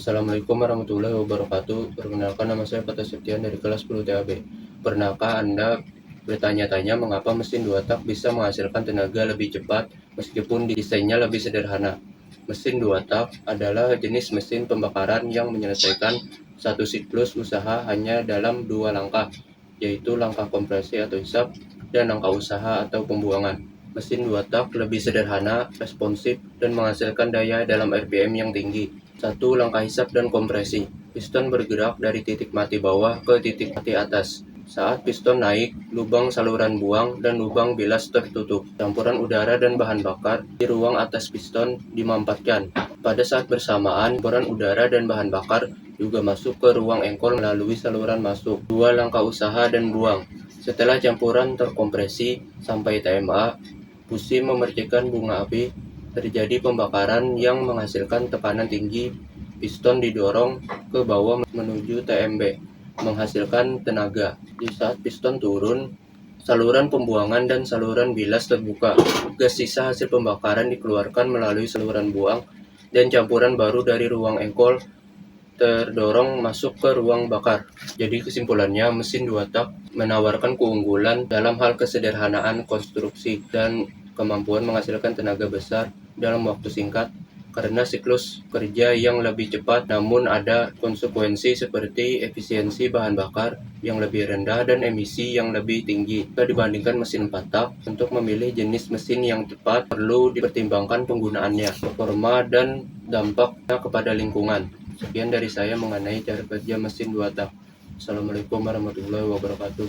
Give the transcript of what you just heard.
Assalamualaikum warahmatullahi wabarakatuh. Perkenalkan, nama saya Fatah Septian dari kelas 10 TAB. Pernahkah Anda bertanya-tanya mengapa mesin dua tak bisa menghasilkan tenaga lebih cepat meskipun desainnya lebih sederhana? Mesin dua tak adalah jenis mesin pembakaran yang menyelesaikan satu siklus usaha hanya dalam dua langkah, yaitu langkah kompresi atau hisap dan langkah usaha atau pembuangan. Mesin dua tak lebih sederhana, responsif, dan menghasilkan daya dalam RPM yang tinggi. 1. Langkah hisap dan kompresi. Piston bergerak dari titik mati bawah ke titik mati atas. Saat piston naik, lubang saluran buang dan lubang bilas tertutup. Campuran udara dan bahan bakar di ruang atas piston dimampatkan. Pada saat bersamaan, campuran udara dan bahan bakar juga masuk ke ruang engkol melalui saluran masuk. 2. Langkah usaha dan buang. Setelah campuran terkompresi sampai TMA, busi memercikan bunga api, terjadi pembakaran yang menghasilkan tekanan tinggi. Piston didorong ke bawah menuju TMB, menghasilkan tenaga. Di saat piston turun, saluran pembuangan dan saluran bilas terbuka. Gas sisa hasil pembakaran dikeluarkan melalui saluran buang, dan campuran baru dari ruang engkol terdorong masuk ke ruang bakar. Jadi kesimpulannya, mesin dua tak menawarkan keunggulan dalam hal kesederhanaan konstruksi dan kemampuan menghasilkan tenaga besar dalam waktu singkat karena siklus kerja yang lebih cepat, namun ada konsekuensi seperti efisiensi bahan bakar yang lebih rendah dan emisi yang lebih tinggi jika dibandingkan mesin 4 tak. Untuk memilih jenis mesin yang tepat, perlu dipertimbangkan penggunaannya, performa, dan dampaknya kepada lingkungan. Sekian dari saya mengenai cara kerja mesin dua tak. Assalamualaikum warahmatullahi wabarakatuh.